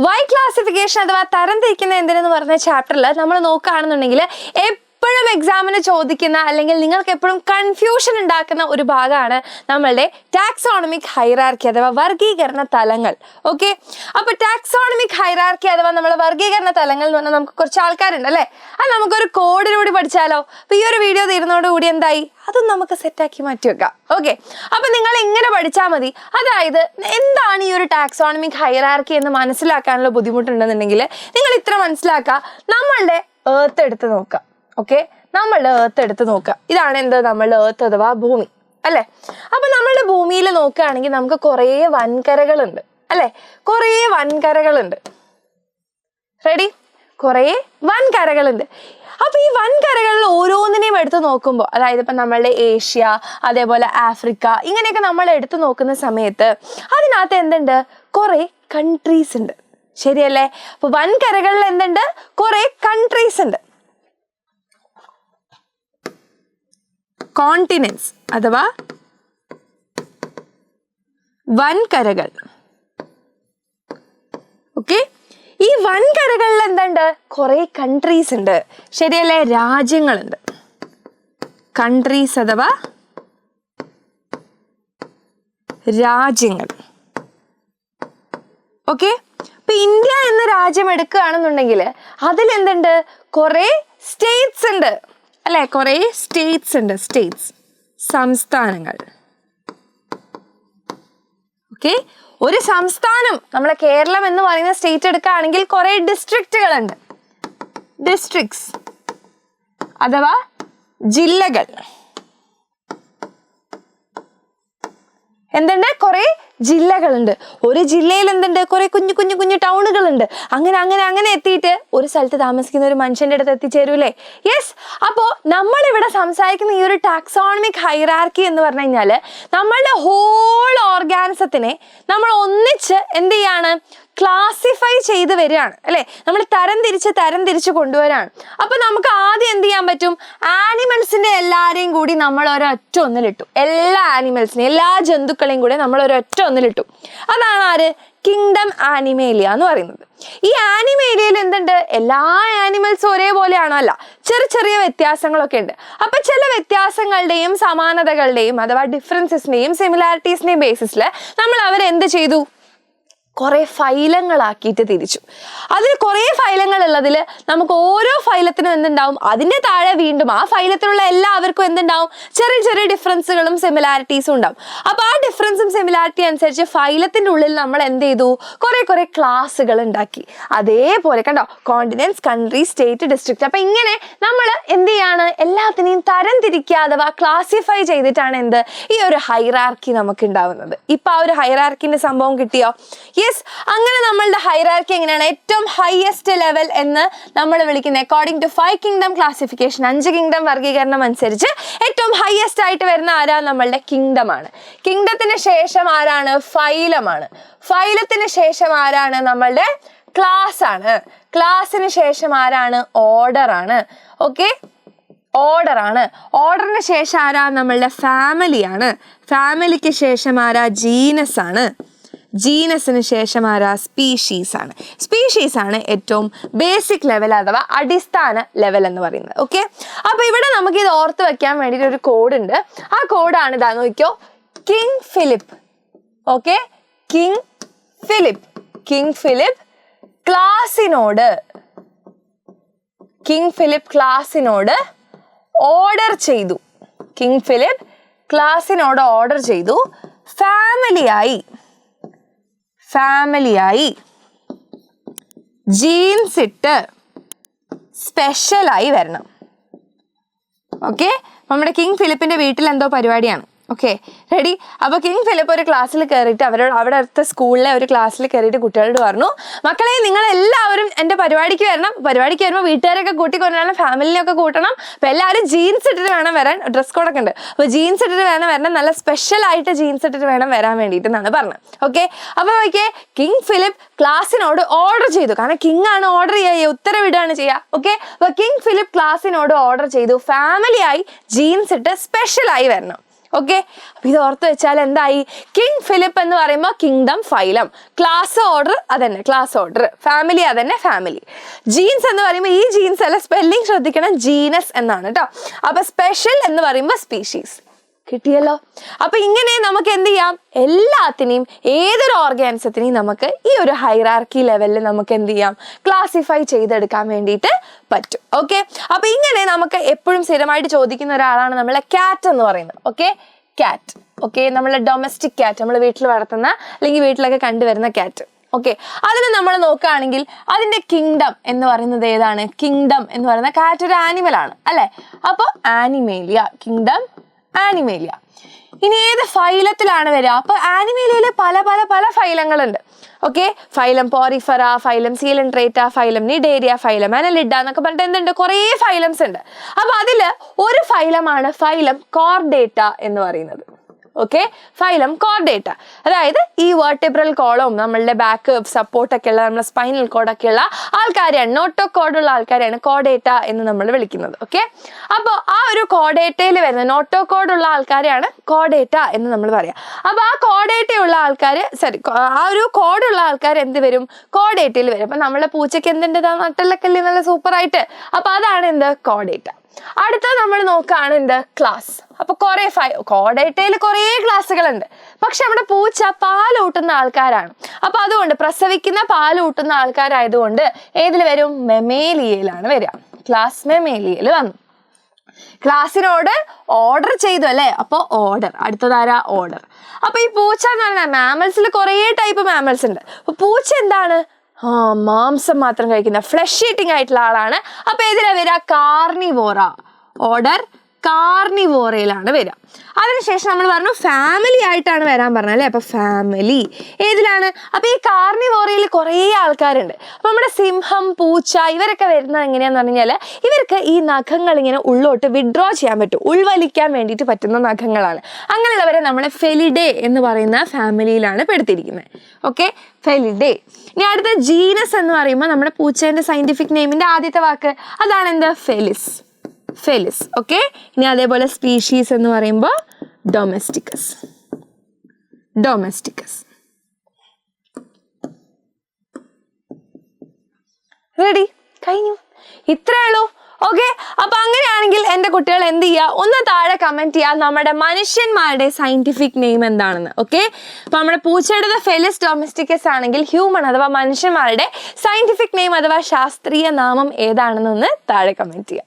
Y classification അഥവാ തരംതിരിക്കുന്ന എന്തിനെന്ന് പറഞ്ഞ ചാപ്റ്ററിൽ നമ്മൾ നോക്കുകയാണെന്നുണ്ടെങ്കിൽ എപ്പോഴും എക്സാമിന് ചോദിക്കുന്ന അല്ലെങ്കിൽ നിങ്ങൾക്ക് എപ്പോഴും കൺഫ്യൂഷൻ ഉണ്ടാക്കുന്ന ഒരു ഭാഗമാണ് നമ്മളുടെ ടാക്സോണമിക് ഹൈറാർക്കി അഥവാ വർഗീകരണ തലങ്ങൾ. ഓക്കെ, അപ്പൊ ടാക്സോണമിക് ഹൈറാർക്കി അഥവാ നമ്മളെ വർഗീകരണ തലങ്ങൾ എന്ന് പറഞ്ഞാൽ നമുക്ക് കുറച്ച് ആൾക്കാരുണ്ട് അല്ലേ, അത് നമുക്കൊരു കോഡിലൂടെ പഠിച്ചാലോ? അപ്പൊ ഈ ഒരു വീഡിയോ തീരുന്നതോടുകൂടി എന്തായി, അതും നമുക്ക് സെറ്റാക്കി മാറ്റി വെക്കാം. ഓക്കെ, അപ്പൊ നിങ്ങൾ ഇങ്ങനെ പഠിച്ചാൽ മതി. അതായത് എന്താണ് ഈ ഒരു ടാക്സോണമിക് ഹൈറാർക്കി എന്ന് മനസ്സിലാക്കാനുള്ള ബുദ്ധിമുട്ടുണ്ടെന്നുണ്ടെങ്കിൽ നിങ്ങൾ ഇത്ര മനസ്സിലാക്കുക, നമ്മളുടെ ഏർത്ത് എടുത്ത് നോക്കുക. ഓക്കെ, നമ്മളുടെ ഏർത്ത് എടുത്ത് നോക്കുക. ഇതാണ് എന്ത്, നമ്മളുടെ ഏർത്ത് അഥവാ ഭൂമി അല്ലെ. അപ്പൊ നമ്മളുടെ ഭൂമിയിൽ നോക്കുകയാണെങ്കിൽ നമുക്ക് കുറേ വൻകരകളുണ്ട് അല്ലെ, കുറേ വൻകരകളുണ്ട്. റെഡി, കുറേ വൻകരകളുണ്ട്. അപ്പൊ ഈ വൻകരകളിൽ ഓരോന്നിനെയും എടുത്ത് നോക്കുമ്പോൾ, അതായത് ഇപ്പൊ നമ്മളുടെ ഏഷ്യ, അതേപോലെ ആഫ്രിക്ക, ഇങ്ങനെയൊക്കെ നമ്മൾ എടുത്തു നോക്കുന്ന സമയത്ത് അതിനകത്ത് എന്തുണ്ട്, കുറെ കൺട്രീസ് ഉണ്ട്. ശരിയല്ലേ? അപ്പൊ വൻകരകളിൽ എന്തുണ്ട്, കുറെ കൺട്രീസ് ഉണ്ട്. കോണ്ടിനെന്റ്സ് അഥവാ വൻകരകൾ. ഓക്കെ, ഈ വൻകരകളിൽ എന്തുണ്ട്, കുറെ കൺട്രീസ് ഉണ്ട്. ശരിയല്ലേ? രാജ്യങ്ങളുണ്ട്. കൺട്രീസ് അഥവാ രാജ്യങ്ങൾ. ഓക്കെ, ഇപ്പൊ ഇന്ത്യ എന്ന രാജ്യം എടുക്കുകയാണെന്നുണ്ടെങ്കിൽ അതിൽ എന്തുണ്ട്, കുറെ സ്റ്റേറ്റ്സ് ഉണ്ട് അല്ലെ, കുറെ സ്റ്റേറ്റ്സ് ഉണ്ട്. സ്റ്റേറ്റ്സ്, സംസ്ഥാനങ്ങൾ. ഓക്കെ, ഒരു സംസ്ഥാനം, നമ്മളെ കേരളം എന്ന് പറയുന്ന സ്റ്റേറ്റ് എടുക്കുകയാണെങ്കിൽ കുറെ ഡിസ്ട്രിക്റ്റുകളുണ്ട്. ഡിസ്ട്രിക്ട്സ് അഥവാ ജില്ലകൾ. എന്തുണ്ട്, കുറെ ജില്ലകളുണ്ട്. ഒരു ജില്ലയിൽ എന്തുണ്ട്, കുറെ കുഞ്ഞു കുഞ്ഞു കുഞ്ഞു ടൗണുകളുണ്ട്. അങ്ങനെ അങ്ങനെ അങ്ങനെ എത്തിയിട്ട് ഒരു സ്ഥലത്ത് താമസിക്കുന്ന ഒരു മനുഷ്യന്റെ അടുത്ത് എത്തിച്ചേരൂലേ? യെസ്. അപ്പോ നമ്മളിവിടെ സംസാരിക്കുന്ന ഈ ഒരു ടാക്സോണമിക് ഹൈറാർക്കി എന്ന് പറഞ്ഞു കഴിഞ്ഞാല് നമ്മളുടെ ഹോൾ ഓർഗാനിസത്തിനെ നമ്മൾ ഒന്നിച്ച് എന്ത് ചെയ്യാണ്, ക്ലാസിഫൈ ചെയ്ത് വരികയാണ് അല്ലെ. നമ്മൾ തരം തിരിച്ച് കൊണ്ടുവരാണ്. അപ്പൊ നമുക്ക് ആദ്യം എന്ത് ചെയ്യാൻ പറ്റും, ആനിമൽസിന്റെ എല്ലാരെയും കൂടി നമ്മൾ ഒരൊറ്റ ഒന്നിലിട്ടു. എല്ലാ ആനിമൽസിനെയും, എല്ലാ ജന്തുക്കളെയും കൂടി നമ്മൾ ഒരൊറ്റ ഒന്നിലിട്ടു. അതാണ് ആര്, കിങ്ഡം ആനിമേലിയ എന്ന് പറയുന്നത്. ഈ ആനിമേലിയയിൽ എന്തുണ്ട്, എല്ലാ ആനിമൽസും ഒരേപോലെയാണോ? അല്ല, ചെറിയ വ്യത്യാസങ്ങളൊക്കെ ഉണ്ട്. അപ്പൊ ചില വ്യത്യാസങ്ങളുടെയും സമാനതകളുടെയും അഥവാ ഡിഫറൻസസിന്റെയും സിമിലാരിറ്റീസിന്റെയും ബേസിസിൽ നമ്മൾ അവരെന്ത് ചെയ്തു, കുറെ ഫൈലങ്ങളാക്കിയിട്ട് തിരിച്ചു. അതിൽ കുറെ ഫൈലങ്ങൾ ഉള്ളതിൽ നമുക്ക് ഓരോ ഫൈലത്തിനും എന്തുണ്ടാവും, അതിന്റെ താഴെ വീണ്ടും ആ ഫൈലത്തിലുള്ള എല്ലാവർക്കും എന്തുണ്ടാവും, ചെറിയ ഡിഫറൻസുകളും സിമിലാരിറ്റീസും ഉണ്ടാവും. അപ്പൊ ആ ഡിഫറൻസും സിമിലാരിറ്റി അനുസരിച്ച് ഫൈലത്തിന്റെ ഉള്ളിൽ നമ്മൾ എന്ത് ചെയ്തു, കുറെ ക്ലാസ്സുകൾ ഉണ്ടാക്കി. അതേപോലെ കണ്ടോ, കോണ്ടിനെന്റ്സ്, കൺട്രി, സ്റ്റേറ്റ്, ഡിസ്ട്രിക്ട്. അപ്പൊ ഇങ്ങനെ നമ്മൾ എന്ത് ചെയ്യാണ്, എല്ലാത്തിനെയും തരം തിരിക്കുക അഥവാ ക്ലാസിഫൈ ചെയ്തിട്ടാണ് എന്ത്, ഈ ഒരു ഹൈറാർക്കി നമുക്ക് ഉണ്ടാവുന്നത്. ഇപ്പൊ ആ ഒരു ഹൈറാർക്കിന്റെ സംഭവം കിട്ടിയോ? അങ്ങനെ നമ്മളുടെ ഹൈറാർക്കി എങ്ങനെയാണ്, ഏറ്റവും ഹയസ്റ്റ് ലെവൽ എന്ന് നമ്മൾ വിളിക്കുന്നത് according to 5 kingdom classification, 5 kingdom വർഗീകരണം അനുസരിച്ച് ഏറ്റവും ഹയസ്റ്റ് ആയിട്ട് വരുന്ന ആരാ, നമ്മളുടെ കിങ്ഡം ആണ്. കിങ്ഡത്തിന് ശേഷം ആരാണ്, ഫൈലമാണ്. ഫൈലത്തിന് ശേഷം ആരാണ്, നമ്മളുടെ ക്ലാസ് ആണ്. ക്ലാസ്സിന് ശേഷം ആരാണ്, ഓർഡർ ആണ്. ഓക്കെ, ഓർഡർ ആണ്. ഓർഡറിന് ശേഷം ആരാ, നമ്മളുടെ ഫാമിലിയാണ്. ഫാമിലിക്ക് ശേഷം ആരാ, ജീനസ് ആണ്. ജീനസിന് ശേഷം ആരാ, സ്പീഷീസ് ആണ്. സ്പീഷീസ് ആണ് ഏറ്റവും ബേസിക് ലെവൽ അഥവാ അടിസ്ഥാന ലെവൽ എന്ന് പറയുന്നത്. ഓക്കെ, അപ്പൊ ഇവിടെ നമുക്ക് ഇത് ഓർത്ത് വെക്കാൻ വേണ്ടിയിട്ട് ഒരു കോഡ് ഉണ്ട്. ആ കോഡാണ് ഇതാ, നോക്കിയോ, king Philip. Okay, king Philip. King Philip ക്ലാസിനോട് ഓർഡർ ചെയ്തു. കിങ് ഫിലിപ്പ് ക്ലാസിനോട് ഓർഡർ ചെയ്തു, ഫാമിലിയായി ജീൻസ് ഇട്ട് സ്പെഷ്യലായി വരണം. ഓക്കെ, നമ്മുടെ കിങ് ഫിലിപ്പിന്റെ വീട്ടിൽ എന്തോ പരിപാടിയാണ്. Okay, ready. അപ്പൊ കിങ് ഫിലിപ്പ് ഒരു ക്ലാസ്സിൽ കയറിയിട്ട് അവിടെ അടുത്ത സ്കൂളിലെ ഒരു ക്ലാസ്സിൽ കയറിയിട്ട് കുട്ടികളോട് പറഞ്ഞു, മക്കളെ നിങ്ങൾ എല്ലാവരും എൻ്റെ പരിപാടിക്ക് വരണം. പരിപാടിക്ക് വരുമ്പോൾ വീട്ടുകാരൊക്കെ കൂട്ടിക്കൊണ്ടുവരണം, ഫാമിലിനെയൊക്കെ കൂട്ടണം. അപ്പൊ എല്ലാവരും ജീൻസ് ഇട്ടിട്ട് വേണം വരാൻ. ഡ്രസ് കോഡൊക്കെ ഉണ്ട്. അപ്പൊ ജീൻസ് ഇട്ടിട്ട് വേണം വരണം, നല്ല സ്പെഷ്യൽ ആയിട്ട് ജീൻസ് ഇട്ടിട്ട് വേണം വരാൻ വേണ്ടിയിട്ട് എന്നാണ് പറഞ്ഞത്. ഓക്കെ, അപ്പൊ നോക്കിയേ, കിങ് ഫിലിപ്പ് ക്ലാസ്സിനോട് ഓർഡർ ചെയ്തു. കാരണം കിങ് ആണ് ഓർഡർ ചെയ്യുക, ഉത്തരവിടുകയാണ് ചെയ്യുക. ഓക്കെ, അപ്പൊ കിങ് ഫിലിപ്പ് ക്ലാസ്സിനോട് ഓർഡർ ചെയ്തു, ഫാമിലിയായി ജീൻസ് ഇട്ട് സ്പെഷ്യലായി വരണം. ഓക്കെ, അപ്പൊ ഇത് ഓർത്ത് വെച്ചാൽ എന്തായി? കിങ് ഫിലിപ്പ് എന്ന് പറയുമ്പോൾ കിങ്ഡം, ഫൈലം. ക്ലാസ് ഓർഡർ അതന്നെ ക്ലാസ് ഓർഡർ. ഫാമിലി അതന്നെ ഫാമിലി. ജീൻസ് എന്ന് പറയുമ്പോൾ ഈ ജീൻസ് അല്ല, സ്പെല്ലിംഗ് ശ്രദ്ധിക്കണം, ജീനസ് എന്നാണ് കേട്ടോ. അപ്പൊ സ്പെഷ്യൽ എന്ന് പറയുമ്പോൾ സ്പീഷീസ്. കിട്ടിയല്ലോ. അപ്പൊ ഇങ്ങനെ നമുക്ക് എന്ത് ചെയ്യാം? എല്ലാത്തിനെയും, ഏതൊരു ഓർഗാനിസത്തിനെയും നമുക്ക് ഈ ഒരു ഹൈറാർക്കി ലെവലിൽ നമുക്ക് എന്ത് ചെയ്യാം? ക്ലാസിഫൈ ചെയ്തെടുക്കാൻ വേണ്ടിയിട്ട് പറ്റും. ഓക്കെ, അപ്പൊ ഇങ്ങനെ നമുക്ക് എപ്പോഴും സ്ഥിരമായിട്ട് ചോദിക്കുന്ന ഒരാളാണ് നമ്മളെ ക്യാറ്റ് എന്ന് പറയുന്നത്. Okay, cat. ഓക്കെ, നമ്മളെ ഡൊമസ്റ്റിക് ക്യാറ്റ്, നമ്മൾ വീട്ടിൽ വളർത്തുന്ന അല്ലെങ്കിൽ വീട്ടിലൊക്കെ കണ്ടുവരുന്ന ക്യാറ്റ്. ഓക്കെ, അതിന് നമ്മൾ നോക്കുകയാണെങ്കിൽ അതിന്റെ കിങ്ഡം എന്ന് പറയുന്നത് ഏതാണ്? കിങ്ഡം എന്ന് പറയുന്ന കാറ്റ് ഒരു ആനിമൽ ആണ് അല്ലെ? അപ്പൊ ആനിമേലിയ, കിങ്ഡം ആനിമേലിയ. ഇനി ഏത് ഫൈലത്തിലാണ് വരിക? അപ്പൊ ആനിമേലിയയിൽ പല പല പല ഫൈലങ്ങളുണ്ട്. Okay, phylum Porifera, phylum Coelenterata, phylum Cnidaria, phylum Annelida എന്നൊക്കെ പറഞ്ഞിട്ട് എന്തുണ്ട്? കുറേ ഫൈലംസ് ഉണ്ട്. അപ്പൊ അതില് ഒരു ഫൈലമാണ് ഫൈലം കോർഡേറ്റ എന്ന് പറയുന്നത്. Okay, phylum Chordata. അതായത് ഈ വെർട്ടിബ്രൽ കോളവും നമ്മളുടെ ബാക്ക് സപ്പോർട്ടൊക്കെ ഉള്ള, നമ്മുടെ സ്പൈനൽ കോഡൊക്കെ ഉള്ള ആൾക്കാരെയാണ്, നോട്ടോകോഡുള്ള ആൾക്കാരെയാണ് കോഡേറ്റ എന്ന് നമ്മൾ വിളിക്കുന്നത്. ഓക്കെ, അപ്പോൾ ആ ഒരു കോഡേറ്റയിൽ വരുന്ന നോട്ടോകോഡുള്ള ആൾക്കാരെയാണ് കോഡേറ്റ എന്ന് നമ്മൾ പറയാം. അപ്പൊ ആ കോഡേറ്റയുള്ള ആൾക്കാർ, ആ ഒരു കോഡുള്ള ആൾക്കാർ എന്ത് വരും? കോഡേറ്റയിൽ വരും. അപ്പൊ നമ്മളെ പൂച്ചയ്ക്ക് എന്തിൻ്റെതാ? നട്ടലൊക്കെ നല്ല സൂപ്പറായിട്ട്. അപ്പൊ അതാണ് എന്ത്? കോഡേറ്റ. അടുത്ത നമ്മൾ നോക്കുകയാണ് എന്ത്? ക്ലാസ്. അപ്പൊ കുറെ കോഡേറ്റയിൽ കുറേ ക്ലാസ്സുകളുണ്ട്. പക്ഷെ നമ്മുടെ പൂച്ച പാലൂട്ടുന്ന ആൾക്കാരാണ്. അപ്പൊ അതുകൊണ്ട് പ്രസവിക്കുന്ന പാലൂട്ടുന്ന ആൾക്കാരായതുകൊണ്ട് ഏതിൽ വരും? മെമേലിയയിലാണ് വരിക. ക്ലാസ് മെമേലിയയിൽ വന്നു. ക്ലാസ്സിനോട് ഓർഡർ ചെയ്തു അല്ലെ? അപ്പൊ ഓർഡർ. അടുത്തതാരാ? ഓർഡർ. അപ്പൊ ഈ പൂച്ച എന്ന് പറഞ്ഞാൽ മാമൽസിൽ കുറേ ടൈപ്പ് മാമൽസ് ഉണ്ട്. അപ്പൊ പൂച്ച എന്താണ്? മാംസം മാത്രം കഴിക്കുന്ന ഫ്ലഷ് ഈറ്റിംഗ് ആയിട്ടുള്ള ആളാണ്. അപ്പൊ ഏതിലാ വരിക? കാർണിവോറ. ഓർഡർ കാർണിവോറയിലാണ് വരിക. അതിനുശേഷം നമ്മൾ പറഞ്ഞു ഫാമിലി ആയിട്ടാണ് വരാൻ പറഞ്ഞത് അല്ലേ? അപ്പൊ ഫാമിലി ഏതിലാണ്? അപ്പൊ ഈ കാർണിവോറയിൽ കുറേ ആൾക്കാരുണ്ട്. അപ്പൊ നമ്മുടെ സിംഹം, പൂച്ച ഇവരൊക്കെ വരുന്നത് എങ്ങനെയാന്ന് പറഞ്ഞാൽ ഇവർക്ക് ഈ നഖങ്ങൾ ഇങ്ങനെ ഉള്ളോട്ട് വിഡ്രോ ചെയ്യാൻ പറ്റും, ഉൾവലിക്കാൻ വേണ്ടിയിട്ട് പറ്റുന്ന നഖങ്ങളാണ്. അങ്ങനെയുള്ളവരെ നമ്മൾ ഫെലിഡേ എന്ന് പറയുന്ന ഫാമിലിയിലാണ് പെടുത്തിയിരിക്കുന്നത്. Okay, Felidae. ഇനി അടുത്ത ജീനസ് എന്ന് പറയുമ്പോൾ നമ്മുടെ പൂച്ചേന്റെ സയന്റിഫിക് നെയിമിന്റെ ആദ്യത്തെ വാക്ക് അതാണ് എന്ത്? ഫെലിസ്. ഫെലിസ്. ഓക്കെ, ഇനി അതേപോലെ സ്പീഷീസ് എന്ന് പറയുമ്പോൾ ഡൊമസ്റ്റിക്കസ്. ഡൊമസ്റ്റിക്കസ്. റെഡി? കഴിഞ്ഞു. ഇത്രേ ഉള്ളൂ. ഓക്കെ, അപ്പൊ അങ്ങനെയാണെങ്കിൽ എൻ്റെ കുട്ടികൾ എന്ത് ചെയ്യുക? ഒന്ന് താഴെ കമന്റ് ചെയ്യുക നമ്മുടെ മനുഷ്യന്മാരുടെ സയന്റിഫിക് നെയിം എന്താണെന്ന്. ഓക്കെ, അപ്പൊ നമ്മുടെ പൂച്ചയുടെ ഫെലിസ് ഡൊമസ്റ്റിക്കസ് ആണെങ്കിൽ ഹ്യൂമൻ അഥവാ മനുഷ്യന്മാരുടെ സയന്റിഫിക് നെയിം അഥവാ ശാസ്ത്രീയ നാമം ഏതാണെന്നൊന്ന് താഴെ കമന്റ് ചെയ്യുക.